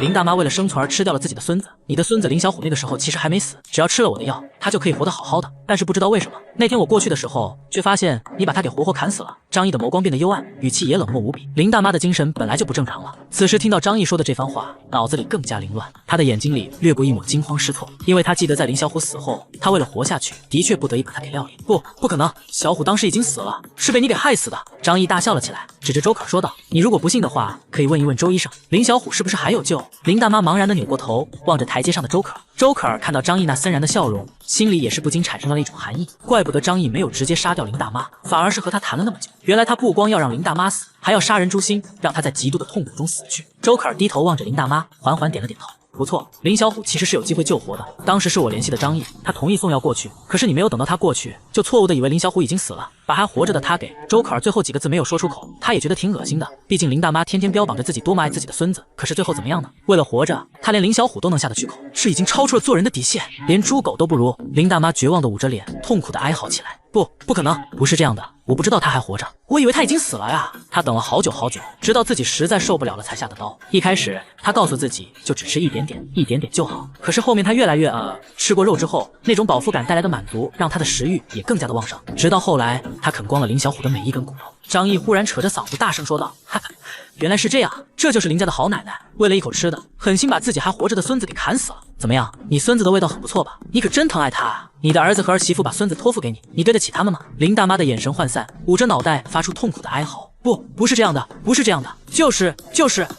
林大妈为了生存而吃掉了自己的孙子。你的孙子林小虎那个时候其实还没死，只要吃了我的药，他就可以活得好好的。但是不知道为什么，那天我过去的时候，却发现你把他给活活砍死了。张毅的眸光变得幽暗，语气也冷漠无比。林大妈的精神本来就不正常了，此时听到张毅说的这番话，脑子里更加凌乱。他的眼睛里掠过一抹惊慌失措，因为他记得在林小虎死后，他为了活下去，的确不得已把他给料理。不可能，小虎当时已经死了，是被你给害死的。张毅大笑了起来，指着周可说道：“你如果不信的话，可以问一问周医生，林小虎是不是还有救？”林大妈茫然地扭过头，望着台阶上的周可。周可看到张毅那森然的笑容，心里也是不禁产生了一种寒意。怪不得张毅没有直接杀掉林大妈，反而是和他谈了那么久。原来他不光要让林大妈死，还要杀人诛心，让她在极度的痛苦中死去。周可低头望着林大妈，缓缓点了点头。不错，林小虎其实是有机会救活的。当时是我联系的张毅，他同意送药过去，可是你没有等到他过去，就错误的以为林小虎已经死了，把还活着的他给……周可儿最后几个字没有说出口，他也觉得挺恶心的。毕竟林大妈天天标榜着自己多么爱自己的孙子，可是最后怎么样呢？为了活着，他连林小虎都能下得去口，是已经超出了做人的底线，连猪狗都不如。林大妈绝望的捂着脸，痛苦的哀嚎起来。不可能，不是这样的，我不知道他还活着，我以为他已经死了呀。他等了好久好久，直到自己实在受不了了才下的刀。一开始他告诉自己就只吃一点点就好，可是后面他越来越吃过肉之后，那种饱腹感带来的满足让他的食欲也更加的旺盛，直到后来他啃光了林小虎的每一根骨头。张毅忽然扯着嗓子大声说道：“哈哈，原来是这样，这就是林家的好奶奶，为了一口吃的，狠心把自己还活着的孙子给砍死了。怎么样，你孙子的味道很不错吧？你可真疼爱他啊！你的儿子和儿媳妇把孙子托付给你，你对得起他们吗？”林大妈的眼神涣散，捂着脑袋发出痛苦的哀嚎。不是这样的，不是这样的，就是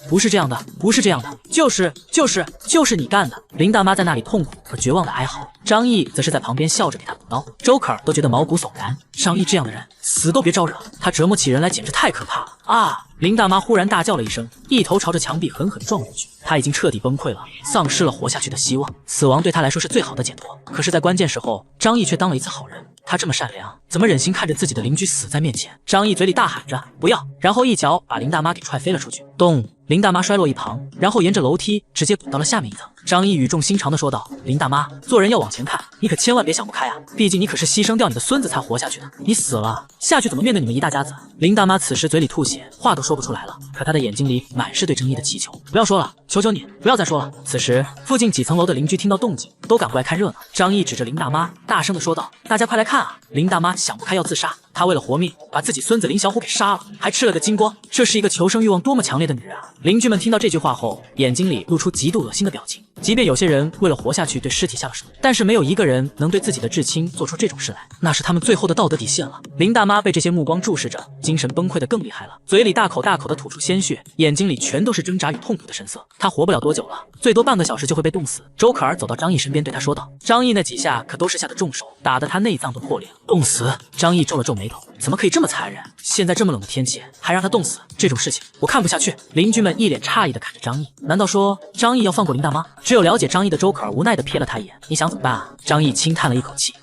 不是这样的，不是这样的，就是你干的。林大妈在那里痛苦和绝望的哀嚎，张毅则是在旁边笑着给她补刀。周可儿都觉得毛骨悚然，张毅这样的人死都别招惹，他折磨起人来简直太可怕了啊！林大妈忽然大叫了一声，一头朝着墙壁狠狠撞过去。她已经彻底崩溃了，丧失了活下去的希望，死亡对她来说是最好的解脱。可是在关键时候，张毅却当了一次好人。他这么善良，怎么忍心看着自己的邻居死在面前？张毅嘴里大喊着不要，然后一脚把林大妈给踹飞了出去。咚！林大妈摔落一旁，然后沿着楼梯直接滚到了下面一层。张毅语重心长地说道：“林大妈，做人要往前看，你可千万别想不开啊！毕竟你可是牺牲掉你的孙子才活下去的，你死了下去怎么面对你们一大家子？”林大妈此时嘴里吐血，话都说不出来了，可她的眼睛里满是对张毅的祈求。不要说了，求求你不要再说了。此时附近几层楼的邻居听到动静，都赶过来看热闹。张毅指着林大妈，大声地说道：“大家快来看啊！林大妈想不开要自杀，她为了活命，把自己孙子林小虎给杀了，还吃了个精光。这是一个求生欲望多么强烈的女人啊！”邻居们听到这句话后，眼睛里露出极度恶心的表情。即便有些人为了活下去对尸体下了手，但是没有一个人能对自己的至亲做出这种事来，那是他们最后的道德底线了。林大妈被这些目光注视着，精神崩溃的更厉害了，嘴里大口大口的吐出鲜血，眼睛里全都是挣扎与痛苦的神色。她活不了多久了，最多半个小时就会被冻死。周可儿走到张毅身边对他说道。张毅那几下可都是下的重手，打得他内脏都破裂。冻死？张毅皱了皱眉头，怎么可以这么残忍？现在这么冷的天气还让他冻死，这种事情我看不下去。邻居们一脸诧异的看着张毅，难道说张毅要放过林大妈？只有了解张毅的周可儿无奈的瞥了他一眼，你想怎么办啊？张毅轻叹了一口气，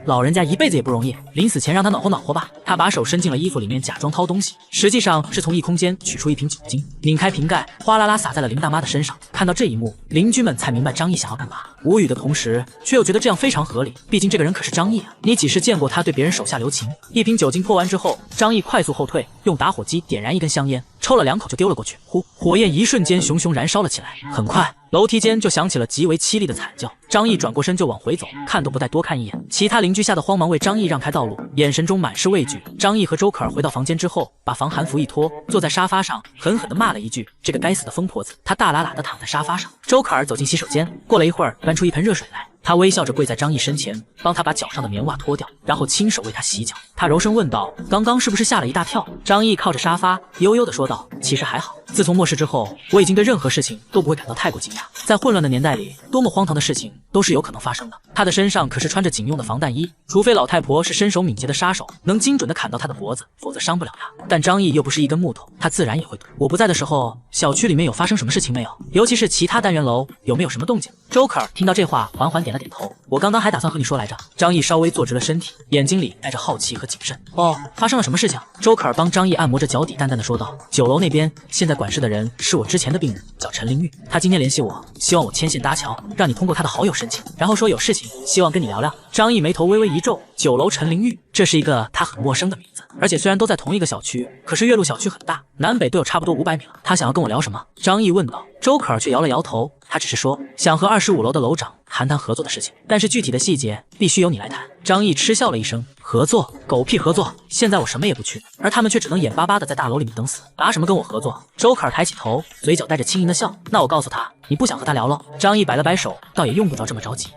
老人家一辈子也不容易，临死前让他暖和暖和吧。他把手伸进了衣服里面假装掏东西，实际上是从异空间取出一瓶酒精，拧开瓶盖，哗啦啦洒在了林大妈的身上。看到这一幕，邻居们才明白张毅想要干嘛，无语的同时却又觉得这样非常合理，毕竟这个人可是张毅啊，你几时见过他对别人手下留情？一瓶酒精泼完之后，张毅快速后退，用打火机点燃一根香烟，抽了2口就丢了过去。火焰一瞬间熊熊燃烧了起来，很快楼梯间就响起了极为凄厉的惨叫。张毅转过身就往回走，看都不带多看一眼。其他邻居吓得慌忙为张毅让开道路，眼神中满是畏惧。张毅和周可儿回到房间之后，把防寒服一脱，坐在沙发上狠狠地骂了一句：“这个该死的疯婆子！”他大喇喇地躺在沙发上。周可儿走进洗手间，过了一会儿端出一盆热水来，他微笑着跪在张毅身前，帮他把脚上的棉袜脱掉，然后亲手为他洗脚。他柔声问道：“刚刚是不是吓了一大跳？”张毅靠着沙发悠悠地说道：“其实还好，自从末世之后，我已经对任何事情都不会感到太过惊讶。在混乱的年代里，多么荒唐的事情都是有可能发生的。”他的身上可是穿着警用的防弹衣，除非老太婆是身手敏捷的杀手，能精准地砍到他的脖子，否则伤不了他。但张毅又不是一根木头，他自然也会懂。我不在的时候，小区里面有发生什么事情没有？尤其是其他单元楼有没有什么动静？周可儿听到这话，缓缓点了点头。我刚刚还打算和你说来着。张毅稍微坐直了身体，眼睛里带着好奇和谨慎。哦，发生了什么事情？周可儿帮张毅按摩着脚底，淡淡的说道。酒楼那边现在管事的人是我之前的病人，叫陈玲玉，他今天联系我，希望我牵线搭桥，让你通过他的好友申请，然后说有事情希望跟你聊聊。张毅眉头微微一皱，酒楼陈玲玉，这是一个他很陌生的名字，而且虽然都在同一个小区，可是岳麓小区很大，南北都有差不多500米了。他想要跟我聊什么？张毅问道。周可儿却摇了摇头，他只是说想和25楼的楼长谈谈合作的事情，但是具体的细节必须由你来谈。张毅嗤笑了一声，合作？狗屁合作！现在我什么也不去，而他们却只能眼巴巴的在大楼里面等死，拿什么跟我合作？周可儿抬起头，嘴角带着轻盈的笑。那我告诉他，你不想和他聊了。张毅摆了摆手，倒也用不着这么着急。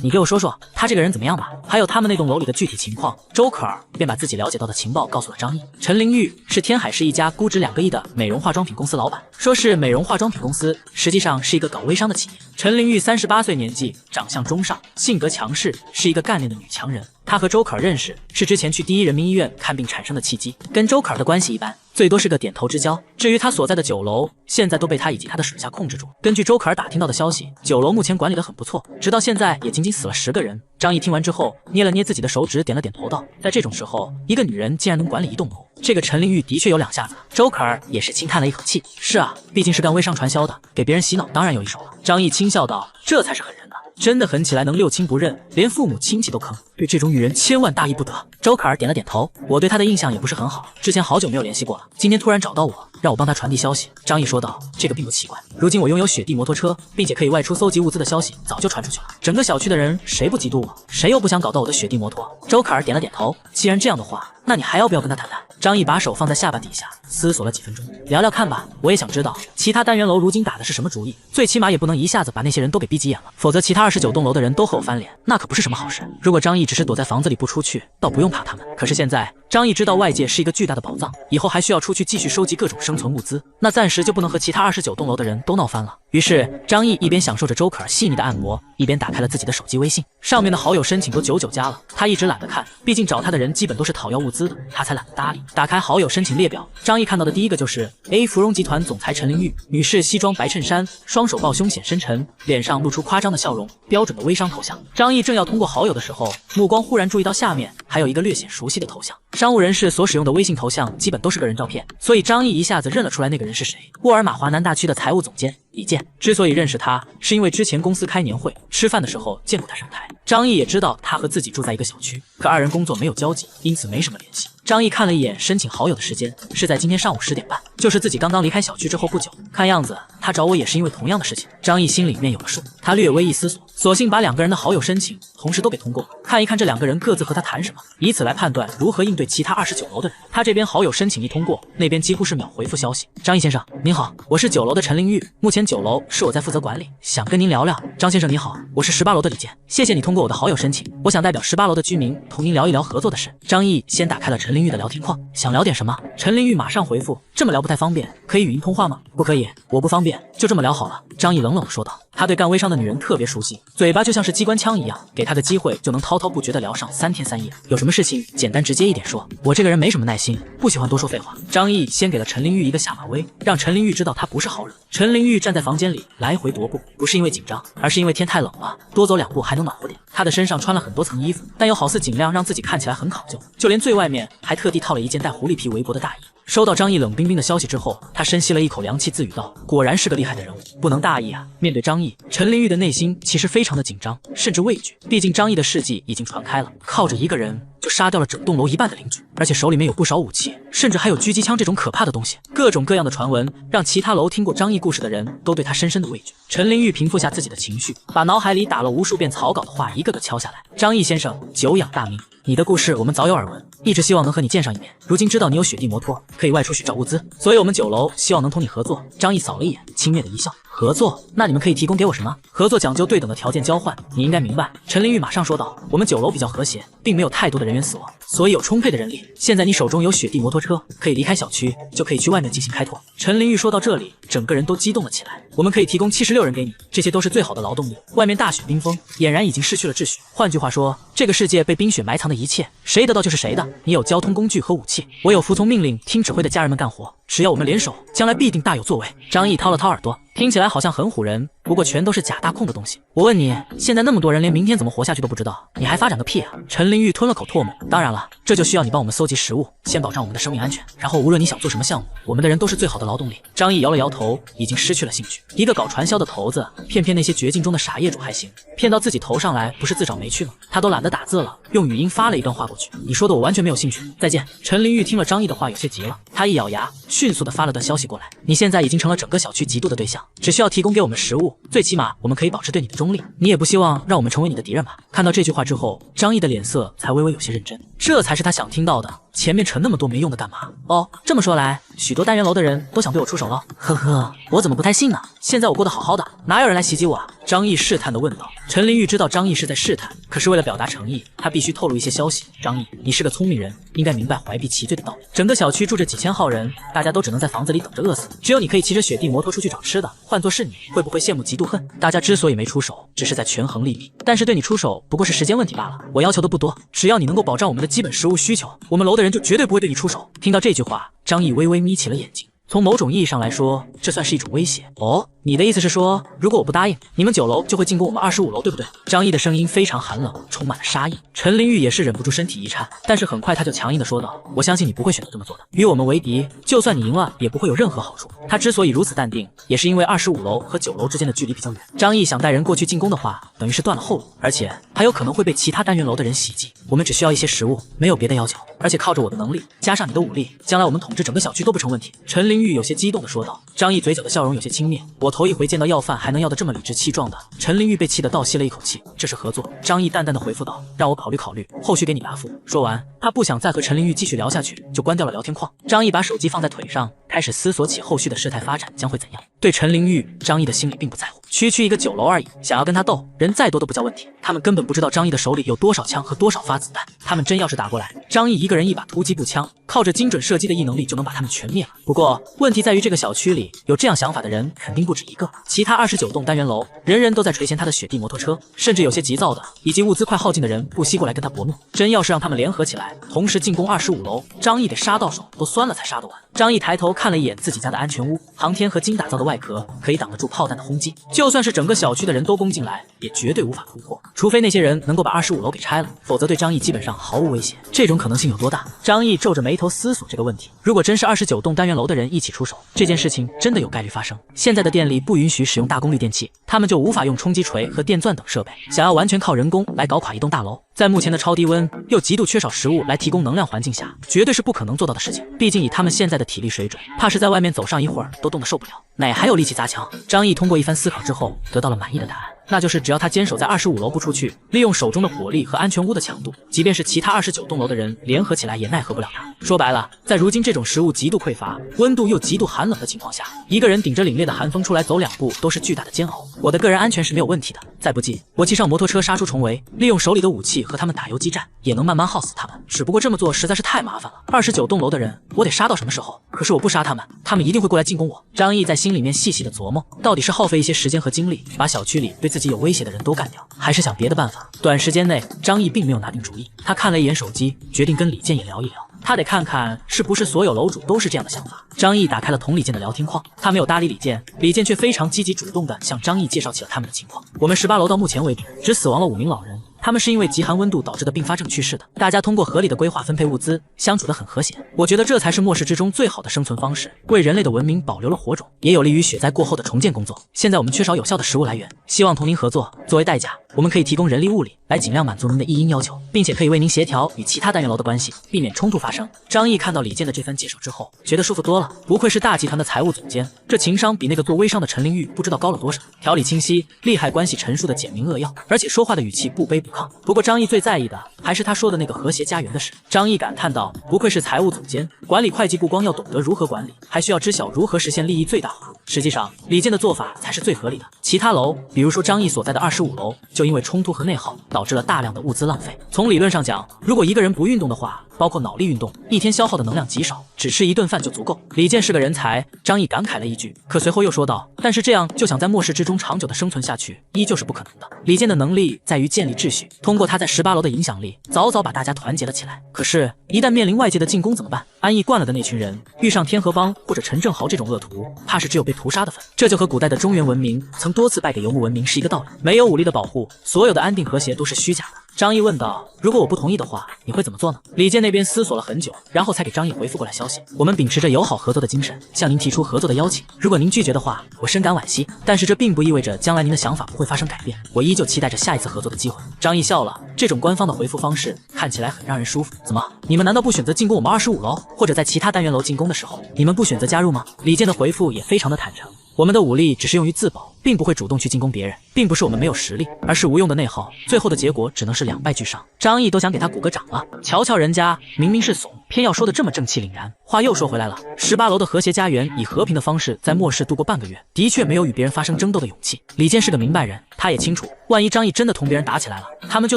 你给我说说他这个人怎么样吧，还有他们那栋楼里的具体情况。周可儿便把自己了解到的情报告诉了张毅。陈玲玉是天海市一家估值2个亿的美容化妆品公司老板，说是美容化妆品公司，实际上是一个搞微商的企业。陈玲玉38岁年纪，长相中上，性格强势，是一个干练的女强人。她和周可儿认识是之前去第一人民医院看病产生的契机，跟周可儿的关系一般，最多是个点头之交。至于他所在的酒楼，现在都被他以及他的手下控制住。根据周可儿打听到的消息，酒楼目前管理得很不错，直到现在也仅仅死了10个人。张毅听完之后，捏了捏自己的手指，点了点头道：在这种时候，一个女人竟然能管理一栋楼，这个陈玲玉的确有2下子。周可儿也是轻叹了一口气，是啊，毕竟是干微商传销的，给别人洗脑当然有一手了。张毅轻笑道：这才是狠人呢，真的狠起来能六亲不认，连父母亲戚都坑，对这种女人千万大意不得。周可儿点了点头，我对她的印象也不是很好，之前好久没有联系过了，今天突然找到我，让我帮她传递消息。张毅说道：这个并不奇怪，如今我拥有雪地摩托车，并且可以外出搜集物资的消息早就传出去了，整个小区的人谁不嫉妒我，谁又不想搞到我的雪地摩托？周可儿点了点头，既然这样的话，那你还要不要跟他谈谈？张毅把手放在下巴底下，思索了几分钟，聊聊看吧，我也想知道其他单元楼如今打的是什么主意，最起码也不能一下子把那些人都给逼急眼了，否则其他29栋楼的人都和我翻脸，那可不是什么好事。如果张毅只是躲在房子里不出去，倒不用怕他们，可是现在张毅知道外界是一个巨大的宝藏，以后还需要出去继续收集各种生存物资，那暂时就不能和其他29栋楼的人都闹翻了。于是张毅一边享受着周可儿细腻的按摩，一边打开了自己的手机微信，上面的好友申请都99加了，他一直懒得看，毕竟找他的人基本都是讨要物资的，他才懒得搭理。打开好友申请列表，张毅看到的第一个就是 A 芙蓉集团总裁陈玲玉女士，西装白衬衫，双手抱胸显深沉，脸上露出夸张的笑容，标准的微商头像。张毅正要通过好友的时候，目光忽然注意到下面还有一个略显熟悉的头像。商务人士所使用的微信头像基本都是个人照片，所以张毅一下子认了出来那个人是谁，沃尔玛华南大区的财务总监李健。之所以认识他，是因为之前公司开年会吃饭的时候见过他上台。张毅也知道他和自己住在一个小区，可2人工作没有交集，因此没什么联系。张毅看了一眼申请好友的时间，是在今天上午10点半，就是自己刚刚离开小区之后不久。看样子他找我也是因为同样的事情。张毅心里面有了数，他略微一思索，索性把2个人的好友申请同时都给通过，看一看这2个人各自和他谈什么，以此来判断如何应对其他29楼的人。他这边好友申请一通过，那边几乎是秒回复消息：张毅先生您好，我是9楼的陈玲玉，目前9楼是我在负责管理，想跟您聊聊。张先生你好，我是18楼的李健，谢谢你通过我的好友申请，我想代表18楼的居民同您聊一聊合作的事。张毅先打开了陈玲玉的聊天框，想聊点什么？陈玲玉马上回复：这么聊不太方便，可以语音通话吗？不可以，我不方便，就这么聊好了。张毅冷冷地说道。他对干微商的女人特别熟悉，嘴巴就像是机关枪一样，给他个机会就能滔滔不绝地聊上3天3夜。有什么事情简单直接一点说，我这个人没什么耐心，不喜欢多说废话。张毅先给了陈玲玉一个下马威，让陈玲玉知道他不是好惹。陈玲玉站在房间里来回踱步，不是因为紧张，而是因为天太冷了，多走2步还能暖和点。他的身上穿了很多层衣服，但又好似尽量让自己看起来很考究，就连最外面还特地套了一件带狐狸皮围脖的大衣。收到张毅冷冰冰的消息之后，他深吸了一口凉气，自语道：果然是个厉害的人物，不能大意啊。面对张毅，陈玲玉的内心其实非常的紧张，甚至畏惧，毕竟张毅的事迹已经传开了，靠着一个人就杀掉了整栋楼1半的邻居，而且手里面有不少武器，甚至还有狙击枪这种可怕的东西。各种各样的传闻让其他楼听过张毅故事的人都对他深深的畏惧。陈玲玉平复下自己的情绪，把脑海里打了无数遍草稿的话一个个敲下来。张毅先生，久仰大名，你的故事我们早有耳闻，一直希望能和你见上一面，如今知道你有雪地摩托，可以外出去找物资，所以我们9楼希望能同你合作。张毅扫了一眼，轻蔑的一笑。合作？那你们可以提供给我什么？合作讲究对等的条件交换，你应该明白。陈玲玉马上说道。我们9楼比较和谐，并没有太多的人员死亡，所以有充沛的人力。现在你手中有雪地摩托车，可以离开小区，就可以去外面进行开拓。陈玲玉说到这里，整个人都激动了起来。我们可以提供76人给你，这些都是最好的劳动力。外面大雪冰封，俨然已经失去了秩序。换句话说，这个世界被冰雪埋藏的一切，谁得到就是谁的。你有交通工具和武器，我有服从命令、听指挥的家人们干活。只要我们联手，将来必定大有作为。张毅掏了掏耳朵，听起来好像很唬人，不过全都是假大空的东西。我问你，现在那么多人连明天怎么活下去都不知道，你还发展个屁啊！陈林玉吞了口唾沫。当然了，这就需要你帮我们搜集食物，先保障我们的生命安全，然后无论你想做什么项目，我们的人都是最好的劳动力。张毅摇了摇头，已经失去了兴趣。一个搞传销的头子，骗那些绝境中的傻业主还行，骗到自己头上来，不是自找没趣吗？他都懒得打字了，用语音发了一段话过去。你说的我完全没有兴趣，再见。陈林玉听了张毅的话，有些急了，他一咬牙，迅速的发了段消息过来。你现在已经成了整个小区嫉妒的对象，只需要提供给我们食物，最起码我们可以保持对你的中立。你也不希望让我们成为你的敌人吧？看到这句话之后，张毅的脸色才微微有些认真，这才是他想听到的。前面扯那么多没用的干嘛？哦，这么说来，许多单元楼的人都想对我出手了。呵呵，我怎么不太信呢？现在我过得好好的，哪有人来袭击我啊？张毅试探地问道。陈林玉知道张毅是在试探，可是为了表达诚意，他必须透露一些消息。张毅，你是个聪明人，应该明白怀璧其罪的道理。整个小区住着几千号人，大家都只能在房子里等着饿死，只有你可以骑着雪地摩托出去找吃的。换作是你，会不会羡慕嫉妒恨？大家之所以没出手，只是在权衡利弊，但是对你出手不过是时间问题罢了。我要求的不多，只要你能够保障我们的基本食物需求，我们楼的人就绝对不会对你出手。听到这句话，张毅微微眯起了眼睛。从某种意义上来说，这算是一种威胁。哦，你的意思是说，如果我不答应，你们9楼就会进攻我们25楼，对不对？张毅的声音非常寒冷，充满了杀意。陈林玉也是忍不住身体一颤，但是很快他就强硬地说道：“我相信你不会选择这么做的。与我们为敌，就算你赢了，也不会有任何好处。”他之所以如此淡定，也是因为25楼和9楼之间的距离比较远。张毅想带人过去进攻的话，等于是断了后路，而且还有可能会被其他单元楼的人袭击。我们只需要一些食物，没有别的要求，而且靠着我的能力，加上你的武力，将来我们统治整个小区都不成问题。陈林玉有些激动地说道。张毅嘴角的笑容有些轻蔑，我头一回见到要饭还能要得这么理直气壮的。陈林玉被气得倒吸了一口气，这是合作。张毅淡淡的回复道，让我考虑考虑，后续给你答复。说完，他不想再和陈林玉继续聊下去，就关掉了聊天框。张毅把手机放在腿上，开始思索起后续的事态发展将会怎样。对陈林玉，张毅的心里并不在乎，区一个9楼而已，想要跟他斗，人再多都不叫问题。他们根本不知道张毅的手里有多少枪和多少发子弹，他们真要是打过来，张毅一个人一把突击步枪，靠着精准射击的异能力就能把他们全灭了。不过问题在于这个小区里有这样想法的人肯定不止一个，其他29栋单元楼人人都在垂涎他的雪地摩托车，甚至有些急躁的以及物资快耗尽的人不惜过来跟他搏怒。真要是让他们联合起来，同时进攻25楼，张毅得杀到手都酸了才杀得完。张毅抬头看了一眼自己家的安全屋，航天合金打造的外壳可以挡得住炮弹的轰击，就算是整个小区的人都攻进来，也绝对无法突破，除非那些人能够把25楼给拆了，否则对张毅基本上毫无威胁。这种可能性有多大？张毅皱着眉头思索这个问题。如果真是29栋单元楼的人一起出手，这件事情真的有概率发生。现在的电力不允许使用大功率电器，他们就无法用冲击锤和电钻等设备，想要完全靠人工来搞垮一栋大楼，在目前的超低温又极度缺少食物来提供能量环境下，绝对是不可能做到的事情。毕竟以他们现在的体力水准，怕是在外面走上一会儿都冻得受不了，哪还有力气砸墙？张毅通过一番思考之后，得到了满意的答案。那就是只要他坚守在25楼不出去，利用手中的火力和安全屋的强度，即便是其他29栋楼的人联合起来也奈何不了他。说白了，在如今这种食物极度匮乏、温度又极度寒冷的情况下，一个人顶着凛冽的寒风出来走2步都是巨大的煎熬。我的个人安全是没有问题的，再不济我骑上摩托车杀出重围，利用手里的武器和他们打游击战，也能慢慢耗死他们。只不过这么做实在是太麻烦了，29栋楼的人我得杀到什么时候？可是我不杀他们，他们一定会过来进攻我。张毅在心里面细细的琢磨，到底是耗费一些时间和精力，把小区里对自己有威胁的人都干掉，还是想别的办法。短时间内，张毅并没有拿定主意，他看了一眼手机，决定跟李健也聊一聊。他得看看是不是所有楼主都是这样的想法。张毅打开了同李健的聊天框，他没有搭理李健，李健却非常积极主动地向张毅介绍起了他们的情况。我们18楼到目前为止只死亡了5名老人，他们是因为极寒温度导致的并发症去世的。大家通过合理的规划分配物资，相处得很和谐。我觉得这才是末世之中最好的生存方式，为人类的文明保留了火种，也有利于雪灾过后的重建工作。现在我们缺少有效的食物来源，希望同您合作。作为代价，我们可以提供人力物力来尽量满足您的一应要求，并且可以为您协调与其他单元楼的关系，避免冲突发生。张毅看到李健的这番介绍之后，觉得舒服多了。不愧是大集团的财务总监，这情商比那个做微商的陈林玉不知道高了多少。条理清晰，利害关系陈述的简明扼要，而且说话的语气不卑不亢。不过张毅最在意的还是他说的那个和谐家园的事。张毅感叹道：“不愧是财务总监，管理会计不光要懂得如何管理，还需要知晓如何实现利益最大化。”实际上，李健的做法才是最合理的。其他楼，比如说张毅所在的25楼，就因为冲突和内耗，导导致了大量的物资浪费。从理论上讲，如果一个人不运动的话，包括脑力运动，一天消耗的能量极少，只吃一顿饭就足够。李健是个人才，张毅感慨了一句，可随后又说道：“但是这样就想在末世之中长久的生存下去，依旧是不可能的。”李健的能力在于建立秩序，通过他在18楼的影响力，早早把大家团结了起来。可是，一旦面临外界的进攻怎么办？安逸惯了的那群人，遇上天河帮或者陈正豪这种恶徒，怕是只有被屠杀的份。这就和古代的中原文明曾多次败给游牧文明是一个道理。没有武力的保护，所有的安定和谐都是虚假的。张毅问道：“如果我不同意的话，你会怎么做呢？”李健那边思索了很久，然后才给张毅回复过来消息：“我们秉持着友好合作的精神，向您提出合作的邀请。如果您拒绝的话，我深感惋惜，但是这并不意味着将来您的想法不会发生改变。我依旧期待着下一次合作的机会。”张毅笑了，这种官方的回复方式看起来很让人舒服。怎么，你们难道不选择进攻我们25楼，或者在其他单元楼进攻的时候，你们不选择加入吗？李健的回复也非常的坦诚。我们的武力只是用于自保，并不会主动去进攻别人，并不是我们没有实力，而是无用的内耗，最后的结果只能是两败俱伤。张毅都想给他鼓个掌了，瞧瞧人家明明是怂，偏要说的这么正气凛然。话又说回来了，18楼的和谐家园以和平的方式在末世度过半个月，的确没有与别人发生争斗的勇气。李健是个明白人，他也清楚，万一张毅真的同别人打起来了，他们就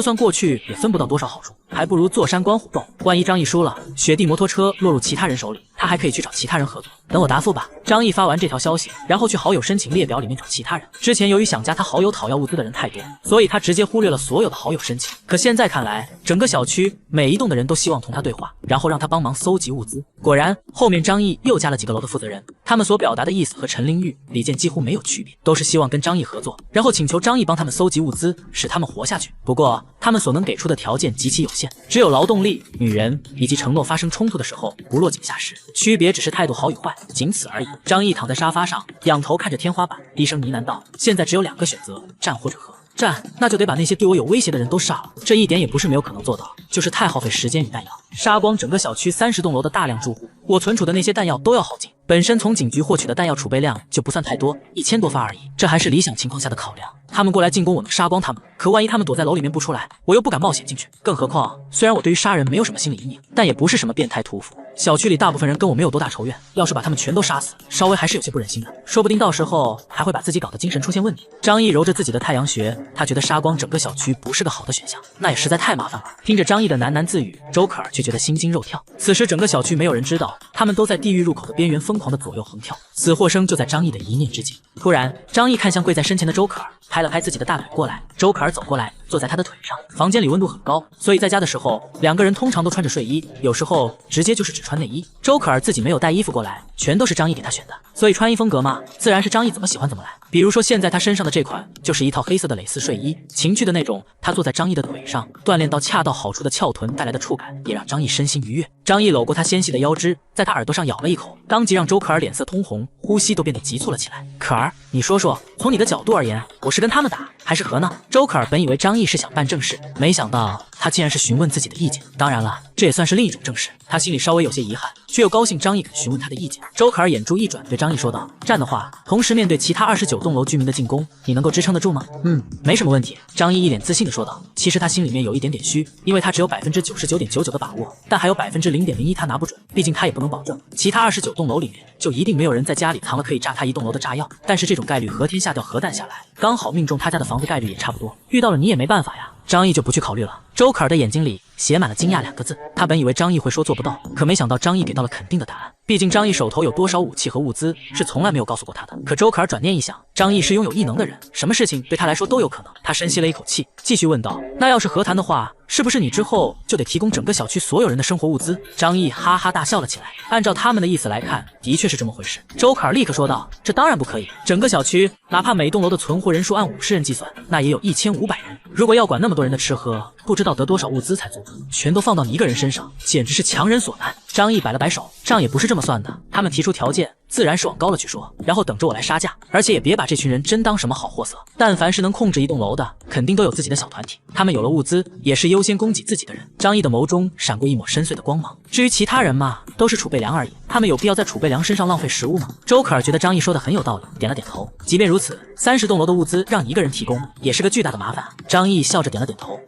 算过去也分不到多少好处，还不如坐山观虎斗。万一张毅输了，雪地摩托车落入其他人手里，他还可以去找其他人合作。等我答复吧。张毅发完这条消息，然后去好友申请列表里面找其他人。之前由于想加他好友讨要物资的人太多，所以他直接忽略了所有的好友申请。可现在看来，整个小区每一栋的人都希望同他对话，然后让他帮忙搜集物资。果然，后面张毅又加了几个楼的负责人，他们所表达的意思和陈玲玉、李健几乎没有区别，都是希望跟张毅合作，然后请求张毅帮他们搜集物资，使他们活下去。不过，他们所能给出的条件极其有限，只有劳动力、女人以及承诺发生冲突的时候不落井下石，区别只是态度好与坏，仅此而已。张毅躺在沙发上，仰头看着天花板，低声呢喃道：“现在只有2个选择，战或者和。战，那就得把那些对我有威胁的人都杀了，这一点也不是没有可能做到，就是太耗费时间与弹药，杀光整个小区30栋楼的大量住户，我存储的那些弹药都要耗尽。本身从警局获取的弹药储备量就不算太多，1000多发而已，这还是理想情况下的考量。他们过来进攻，我能杀光他们，可万一他们躲在楼里面不出来，我又不敢冒险进去。更何况，虽然我对于杀人没有什么心理阴影，但也不是什么变态屠夫。小区里大部分人跟我没有多大仇怨，要是把他们全都杀死，稍微还是有些不忍心的，说不定到时候还会把自己搞得精神出现问题。张毅揉着自己的太阳穴，他觉得杀光整个小区不是个好的选项，那也实在太麻烦了。听着张毅的喃喃自语，周可儿却觉得心惊肉跳。此时整个小区没有人知道，他们都在地狱入口的边缘疯狂的左右横跳，死或生就在张毅的一念之间。突然，张毅看向跪在身前的周可儿，拍了拍自己的大腿过来。周可儿走过来，坐在他的腿上。房间里温度很高，所以在家的时候，2个人通常都穿着睡衣，有时候直接就是只穿内衣。周可儿自己没有带衣服过来，全都是张毅给她选的，所以穿衣风格嘛，自然是张毅怎么喜欢怎么来。比如说现在他身上的这款，就是一套黑色的蕾丝睡衣，情趣的那种。他坐在张毅的腿上，锻炼到恰到好处的翘臀带来的触感，也让张毅身心愉悦。张毅搂过他纤细的腰肢，在他耳朵上咬了一口，当即让周可儿脸色通红，呼吸都变得急促了起来。可儿，你说说，从你的角度而言，我是跟他们打，还是和呢？周可儿本以为张毅是想办正事，没想到他竟然是询问自己的意见。当然了，这也算是另一种正事。他心里稍微有些遗憾，却又高兴张毅肯询问他的意见。周可儿眼珠一转，对张毅说道：“战的话，同时面对其他29栋楼居民的进攻，你能够支撑得住吗？”“没什么问题。”张毅一脸自信地说道。其实他心里面有一点点虚，因为他只有99.99%的把握，但还有0.01%他拿不准，毕竟他也不能保证其他29栋楼里面就一定没有人在家里藏了可以炸他1栋楼的炸药。但是这种概率和天下掉核弹下来，刚好命中他家的房子概率也差不多，遇到了你也没办法呀。张毅就不去考虑了。周可儿的眼睛里写满了惊讶2个字，他本以为张毅会说做不到，可没想到张毅给到了肯定的答案。毕竟张毅手头有多少武器和物资是从来没有告诉过他的。可周可儿转念一想，张毅是拥有异能的人，什么事情对他来说都有可能。他深吸了一口气，继续问道：“那要是和谈的话，是不是你之后就得提供整个小区所有人的生活物资？”张毅哈哈大笑了起来。按照他们的意思来看，的确是这么回事。周可儿立刻说道：“这当然不可以，整个小区哪怕每栋楼的存活人数按50人计算，那也有1500人。如果要管那么多人的吃喝，不知道得多少物资才足，全都放到你一个人身上，简直是强人所难。”张毅摆了摆手，账也不是这么算的，他们提出条件自然是往高了去说，然后等着我来杀价，而且也别把这群人真当什么好货色。但凡是能控制一栋楼的，肯定都有自己的小团体，他们有了物资，也是优先供给自己的人。张毅的眸中闪过一抹深邃的光芒。至于其他人嘛，都是储备粮而已，他们有必要在储备粮身上浪费食物吗？周可儿觉得张毅说的很有道理，点了点头。即便如此，30栋楼的物资让一个人提供，也是个巨大的麻烦。张毅笑着点了点头，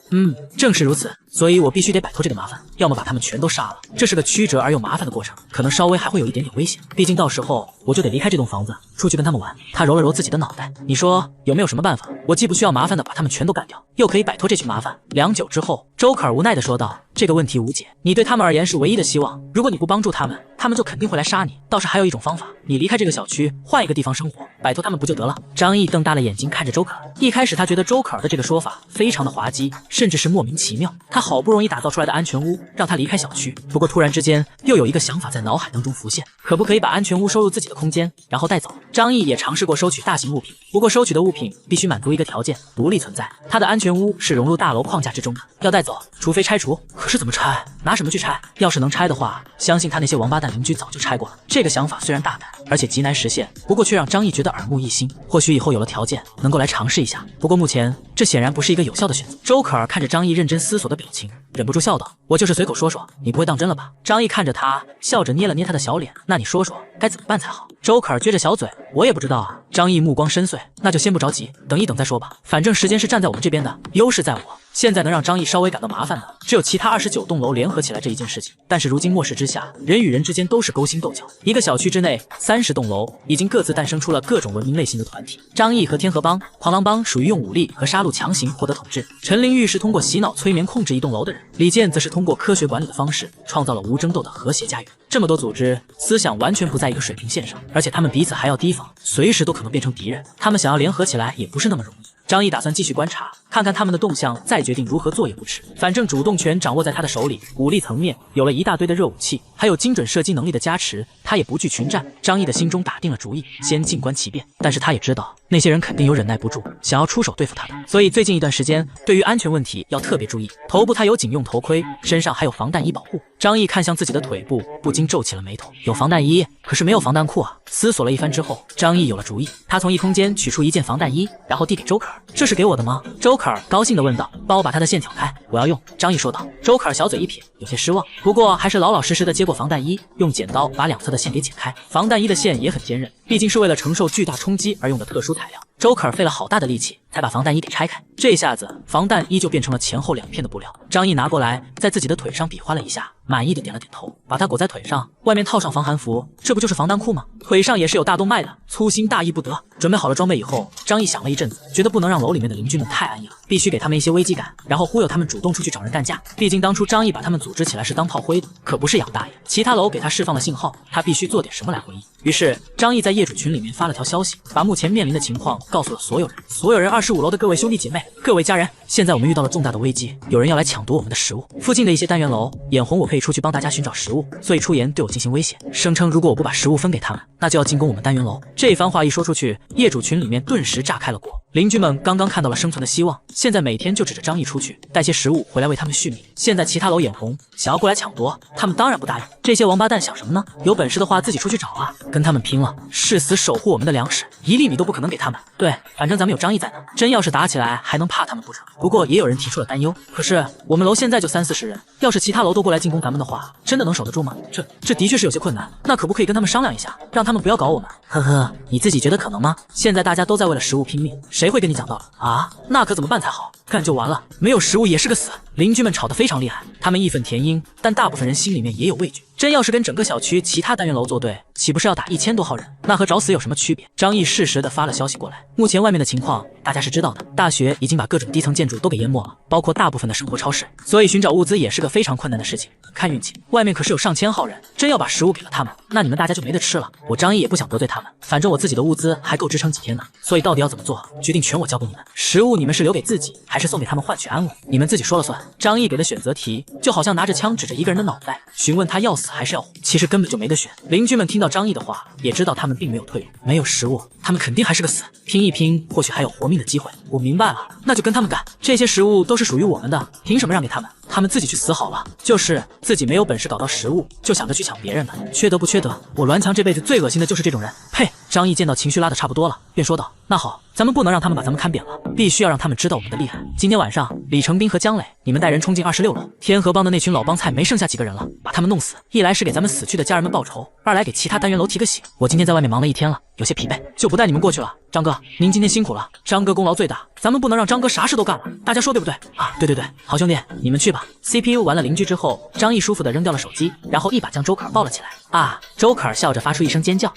正是如此，所以我必须得摆脱这个麻烦，要么把他们全都杀了。这是个曲折而又麻烦的过程，可能稍微还会有一点点危险，毕竟到时候我就得离开这栋房子，出去跟他们玩。他揉了揉自己的脑袋，你说有没有什么办法我既不需要麻烦的把他们全都干掉，又可以摆脱这群麻烦。良久之后，周可儿无奈的说道：“这个问题无解，你对他们而言是唯一的希望。如果你不帮助他们，他们就肯定会来杀你。倒是还有一种方法，你离开这个小区，换一个地方生活，摆脱他们不就得了？”张毅瞪大了眼睛看着周可儿，一开始他觉得周可儿的这个说法非常的滑稽，甚至是莫名其妙。他好不容易打造出来的安全屋，让他离开小区，不过突然之间又有一个想法在脑海当中浮现，可不可以把安全屋收入自己的空间，然后带走？张毅也尝试过收取大型物品，不过收取的物品必须满足一个条件，独立存在。他的安全屋是融入大楼框架之中的，要带走，除非拆除。可是怎么拆？拿什么去拆？要是能拆的话，相信他那些王八蛋邻居早就拆过了。这个想法虽然大胆，而且极难实现，不过却让张毅觉得耳目一新。或许以后有了条件，能够来尝试一下。不过目前这显然不是一个有效的选择。周可儿看着张毅认真思索的表情，忍不住笑道：“我就是随口说说，你不会当真了吧？”张毅看着他，笑着捏了捏他的小脸：“那你说说该怎么办才好？”周可儿撅着小嘴：“我也不知道啊。”张毅目光深邃：“那就先不着急，等一等再说吧。反正时间是站在我们这边的，优势在我。”现在能让张毅稍微感到麻烦的，只有其他29栋楼联合起来这一件事情。但是如今末世之下，人与人之间都是勾心斗角。一个小区之内30栋楼已经各自诞生出了各种文明类型的团体。张毅和天河帮、狂狼帮属于用武力和杀戮强行获得统治。陈灵玉是通过洗脑催眠控制一栋楼的人，李健则是通过科学管理的方式创造了无争斗的和谐家园。这么多组织，思想完全不在一个水平线上，而且他们彼此还要提防，随时都可能变成敌人。他们想要联合起来也不是那么容易。张毅打算继续观察，看看他们的动向，再决定如何做也不迟。反正主动权掌握在他的手里，武力层面有了一大堆的热武器，还有精准射击能力的加持，他也不惧群战。张毅的心中打定了主意，先静观其变。但是他也知道那些人肯定有忍耐不住，想要出手对付他的，所以最近一段时间对于安全问题要特别注意。头部他有警用头盔，身上还有防弹衣保护。张毅看向自己的腿部，不禁皱起了眉头。有防弹衣，可是没有防弹裤啊！思索了一番之后，张毅有了主意。他从衣空间取出一件防弹衣，然后递给周可儿：“这是给我的吗？”周可儿高兴地问道：“帮我把他的线挑开，我要用。”张毅说道。周可儿小嘴一撇，有些失望，不过还是老老实实的接过防弹衣，用剪刀把两侧的线给剪开。防弹衣的线也很坚韧，毕竟是为了承受巨大冲击而用的特殊材料。周可儿费了好大的力气才把防弹衣给拆开，这下子防弹衣就变成了前后2片的布料。张毅拿过来，在自己的腿上比划了一下，满意的点了点头，把它裹在腿上，外面套上防寒服，这不就是防弹裤吗？腿上也是有大动脉的，粗心大意不得。准备好了装备以后，张毅想了一阵子，觉得不能让楼里面的邻居们太安逸了，必须给他们一些危机感，然后忽悠他们主动出去找人干架。毕竟当初张毅把他们组织起来是当炮灰的，可不是养大爷。其他楼给他释放了信号，他必须做点什么来回应。于是张毅在业主群里面发了条消息，把目前面临的情况告诉了所有人。所有人，25楼的各位兄弟姐妹，各位家人，现在我们遇到了重大的危机，有人要来抢夺我们的食物。附近的一些单元楼眼红我可以出去帮大家寻找食物，所以出言对我进行威胁，声称如果我不把食物分给他们，那就要进攻我们单元楼。这番话一说出去，业主群里面顿时炸开了锅。邻居们刚刚看到了生存的希望，现在每天就指着张毅出去带些食物回来为他们续命。现在其他楼眼红，想要过来抢夺，他们当然不答应。这些王八蛋想什么呢？有本事的话自己出去找啊，跟他们拼了，誓死守护我们的粮食，1粒米都不可能给他们。对，反正咱们有张毅在呢，真要是打起来还能怕他们不成？不过也有人提出了担忧，可是我们楼现在就30-40人，要是其他楼都过来进攻咱们的话，真的能守得住吗？这的确是有些困难，那可不可以跟他们商量一下，让他们不要搞我们？呵呵，你自己觉得可能吗？现在大家都在为了食物拼命，谁会跟你讲道理啊？那可怎么办才好？干就完了，没有食物也是个死。邻居们吵得非常厉害，他们义愤填膺，但大部分人心里面也有畏惧。真要是跟整个小区其他单元楼作对，岂不是要打1000多号人？那和找死有什么区别？张毅适时的发了消息过来，目前外面的情况大家是知道的，大雪已经把各种低层建筑都给淹没了，包括大部分的生活超市，所以寻找物资也是个非常困难的事情。看运气，外面可是有上千号人，真要把食物给了他们，那你们大家就没得吃了。我张毅也不想得罪他们，反正我自己的物资还够支撑几天呢，所以到底要怎么做，决定权我交给你们。食物你们是留给自己，还是送给他们换取安稳，你们自己说了算。张毅给的选择题就好像拿着枪指着一个人的脑袋，询问他要死还是要活，其实根本就没得选。邻居们听到张毅的话，也知道他们并没有退路，没有食物，他们肯定还是个死，拼一拼或许还有活命的机会。我明白了，那就跟他们干，这些食物都是属于我们的，凭什么让给他们？他们自己去死好了。就是自己没有本事搞到食物，就想着去抢别人的，缺德不缺德？我栾强这辈子最恶心的就是这种人，呸！张毅见到情绪拉得差不多了，便说道：“那好，咱们不能让他们把咱们看扁了，必须要让他们知道我们的厉害。今天晚上，李成斌和姜磊，你们带人冲进26楼，天河帮的那群老帮菜没剩下几个人了，把他们弄死。一来是给咱们死去的家人们报仇，二来给其他单元楼提个醒。我今天在外面忙了一天了，有些疲惫，就不带你们过去了。张哥，您今天辛苦了，张哥功劳最大，咱们不能让张哥啥事都干了，大家说对不对？啊，对，好兄弟，你们去吧。CPU 完了邻居之后，张毅舒服地扔掉了手机，然后一把将周可儿抱了起来。啊！周可儿笑着发出一声尖叫。